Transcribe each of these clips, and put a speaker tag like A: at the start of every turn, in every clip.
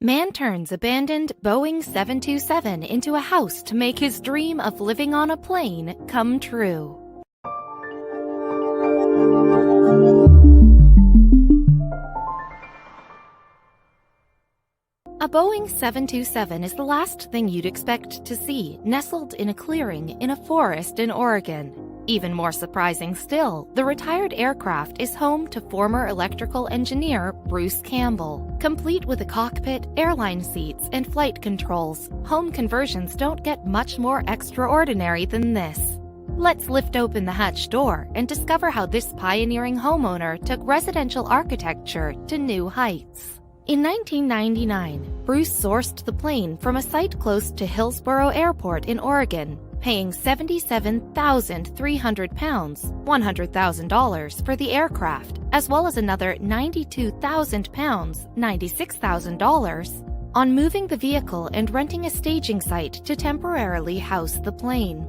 A: Man turns abandoned Boeing 727 into a house to make his dream of living on a plane come true. A Boeing 727 is the last thing you'd expect to see nestled in a clearing in a forest in Oregon. Even more surprising still, the retired aircraft is home to former electrical engineer Bruce Campbell. Complete with a cockpit, airline seats, and flight controls, home conversions don't get much more extraordinary than this. Let's lift open the hatch door and discover how this pioneering homeowner took residential architecture to new heights. In 1999, Bruce sourced the plane from a site close to Hillsboro Airport in Oregon, paying £77,300, $100,000 for the aircraft, as well as another £92,000, $96,000, on moving the vehicle and renting a staging site to temporarily house the plane.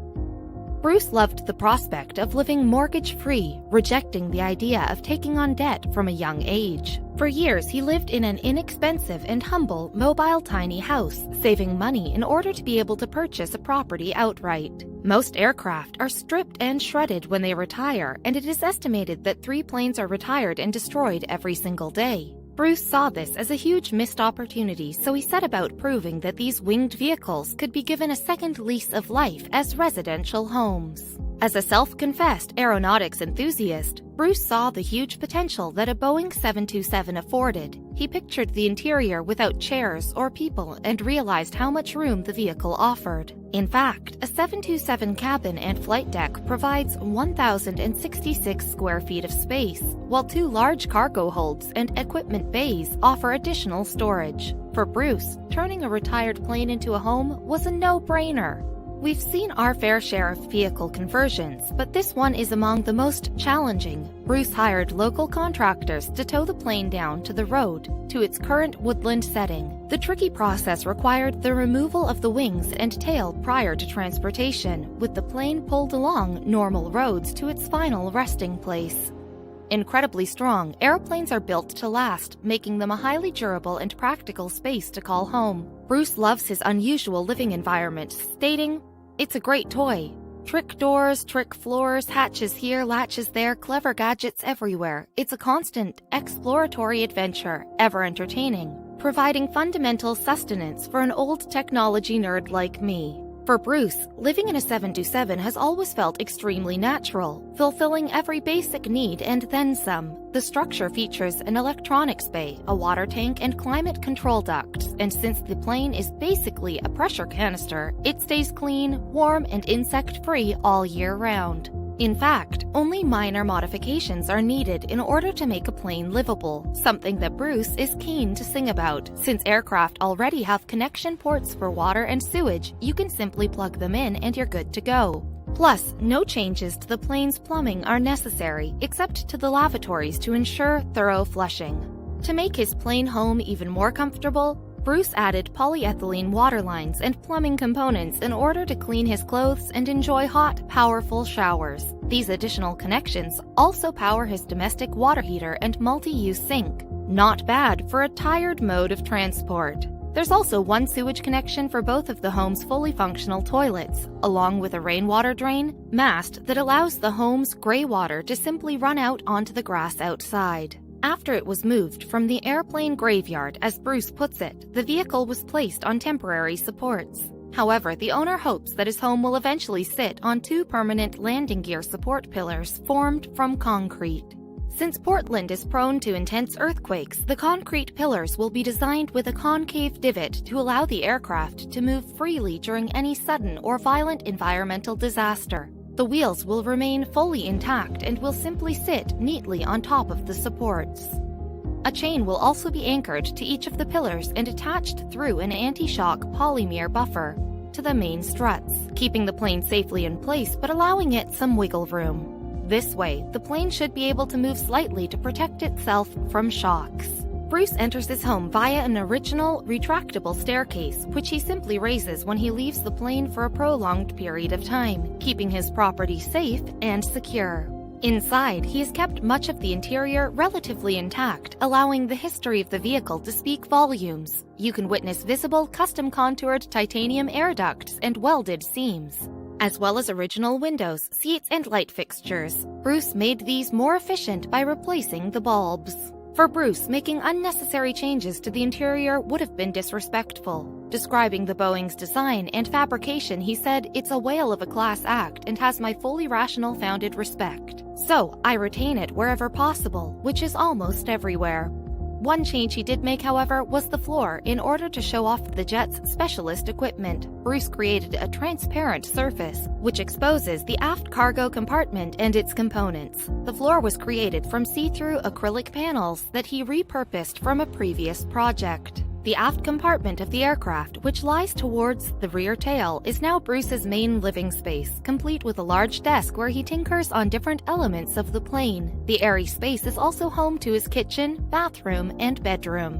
A: Bruce loved the prospect of living mortgage-free, rejecting the idea of taking on debt from a young age. For years, he lived in an inexpensive and humble, mobile tiny house, saving money in order to be able to purchase a property outright. Most aircraft are stripped and shredded when they retire, and it is estimated that 3 planes are retired and destroyed every single day. Bruce saw this as a huge missed opportunity, so he set about proving that these winged vehicles could be given a second lease of life as residential homes. As a self-confessed aeronautics enthusiast, Bruce saw the huge potential that a Boeing 727 afforded. He pictured the interior without chairs or people and realized how much room the vehicle offered. In fact, a 727 cabin and flight deck provides 1,066 square feet of space, while 2 large cargo holds and equipment bays offer additional storage. For Bruce, turning a retired plane into a home was a no-brainer. We've seen our fair share of vehicle conversions, but this one is among the most challenging. Bruce hired local contractors to tow the plane down to the road, to its current woodland setting. The tricky process required the removal of the wings and tail prior to transportation, with the plane pulled along normal roads to its final resting place. Incredibly strong, airplanes are built to last, making them a highly durable and practical space to call home. Bruce loves his unusual living environment, stating, "It's a great toy. Trick doors, trick floors, hatches here, latches there, clever gadgets everywhere. It's a constant, exploratory adventure, ever entertaining, providing fundamental sustenance for an old technology nerd like me." For Bruce, living in a 727 has always felt extremely natural, fulfilling every basic need and then some. The structure features an electronics bay, a water tank, and climate control ducts, and since the plane is basically a pressure canister, it stays clean, warm, and insect-free all year round. In fact, only minor modifications are needed in order to make a plane livable, something that Bruce is keen to sing about. Since aircraft already have connection ports for water and sewage, you can simply plug them in and you're good to go. Plus, no changes to the plane's plumbing are necessary, except to the lavatories to ensure thorough flushing. To make his plane home even more comfortable, Bruce added polyethylene water lines and plumbing components in order to clean his clothes and enjoy hot, powerful showers. These additional connections also power his domestic water heater and multi-use sink. Not bad for a tired mode of transport. There's also one sewage connection for both of the home's fully functional toilets, along with a rainwater drain mast that allows the home's gray water to simply run out onto the grass outside. After it was moved from the airplane graveyard, as Bruce puts it, the vehicle was placed on temporary supports. However, the owner hopes that his home will eventually sit on 2 permanent landing gear support pillars formed from concrete. Since Portland is prone to intense earthquakes, the concrete pillars will be designed with a concave divot to allow the aircraft to move freely during any sudden or violent environmental disaster. The wheels will remain fully intact and will simply sit neatly on top of the supports. A chain will also be anchored to each of the pillars and attached through an anti-shock polymer buffer to the main struts, keeping the plane safely in place but allowing it some wiggle room. This way, the plane should be able to move slightly to protect itself from shocks. Bruce enters his home via an original, retractable staircase, which he simply raises when he leaves the plane for a prolonged period of time, keeping his property safe and secure. Inside, he has kept much of the interior relatively intact, allowing the history of the vehicle to speak volumes. You can witness visible, custom-contoured titanium air ducts and welded seams, as well as original windows, seats, and light fixtures. Bruce made these more efficient by replacing the bulbs. For Bruce, making unnecessary changes to the interior would have been disrespectful. Describing the Boeing's design and fabrication, he said, "It's a whale of a class act and has my fully rational founded respect. So, I retain it wherever possible, which is almost everywhere." One change he did make, however, was the floor. In order to show off the jet's specialist equipment, Bruce created a transparent surface, which exposes the aft cargo compartment and its components. The floor was created from see-through acrylic panels that he repurposed from a previous project. The aft compartment of the aircraft, which lies towards the rear tail, is now Bruce's main living space, complete with a large desk where he tinkers on different elements of the plane. The airy space is also home to his kitchen, bathroom, and bedroom.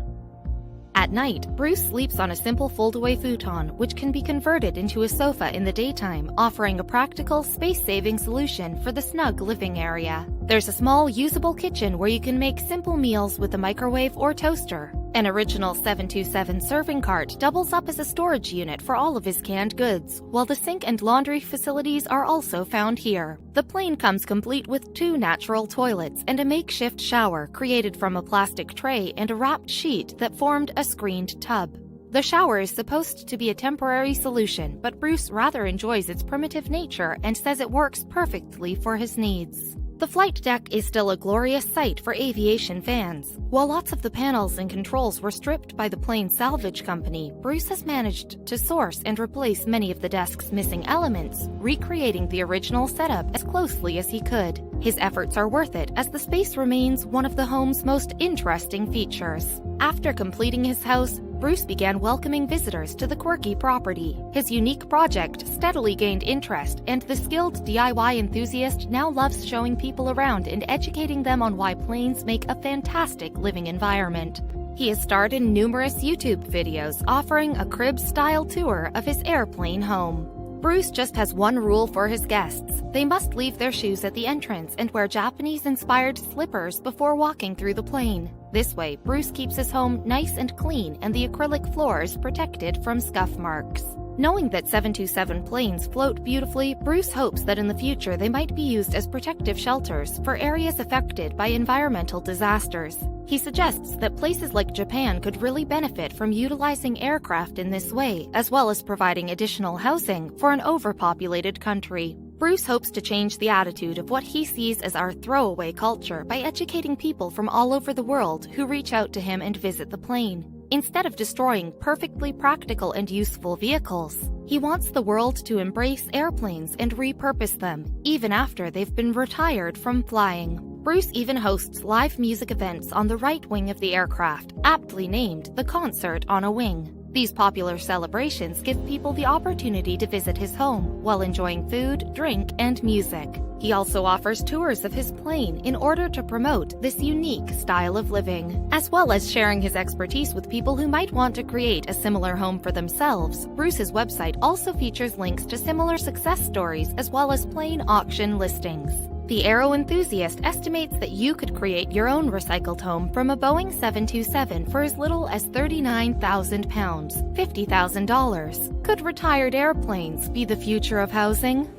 A: At night, Bruce sleeps on a simple fold-away futon, which can be converted into a sofa in the daytime, offering a practical, space-saving solution for the snug living area. There's a small, usable kitchen where you can make simple meals with a microwave or toaster. An original 727 serving cart doubles up as a storage unit for all of his canned goods, while the sink and laundry facilities are also found here. The plane comes complete with 2 natural toilets and a makeshift shower created from a plastic tray and a wrapped sheet that formed a screened tub. The shower is supposed to be a temporary solution, but Bruce rather enjoys its primitive nature and says it works perfectly for his needs. The flight deck is still a glorious sight for aviation fans. While lots of the panels and controls were stripped by the plane salvage company, Bruce has managed to source and replace many of the deck's missing elements, recreating the original setup as closely as he could. His efforts are worth it, as the space remains one of the home's most interesting features. After completing his house, Bruce began welcoming visitors to the quirky property. His unique project steadily gained interest, and the skilled DIY enthusiast now loves showing people around and educating them on why planes make a fantastic living environment. He has starred in numerous YouTube videos offering a crib-style tour of his airplane home. Bruce just has one rule for his guests. They must leave their shoes at the entrance and wear Japanese-inspired slippers before walking through the plane. This way, Bruce keeps his home nice and clean and the acrylic floor is protected from scuff marks. Knowing that 727 planes float beautifully, Bruce hopes that in the future they might be used as protective shelters for areas affected by environmental disasters. He suggests that places like Japan could really benefit from utilizing aircraft in this way, as well as providing additional housing for an overpopulated country. Bruce hopes to change the attitude of what he sees as our throwaway culture by educating people from all over the world who reach out to him and visit the plane. Instead of destroying perfectly practical and useful vehicles, he wants the world to embrace airplanes and repurpose them, even after they've been retired from flying. Bruce even hosts live music events on the right wing of the aircraft, aptly named the Concert on a Wing. These popular celebrations give people the opportunity to visit his home while enjoying food, drink, and music. He also offers tours of his plane in order to promote this unique style of living, as well as sharing his expertise with people who might want to create a similar home for themselves. Bruce's website also features links to similar success stories as well as plane auction listings. The aero enthusiast estimates that you could create your own recycled home from a Boeing 727 for as little as £39,000, $50,000. Could retired airplanes be the future of housing?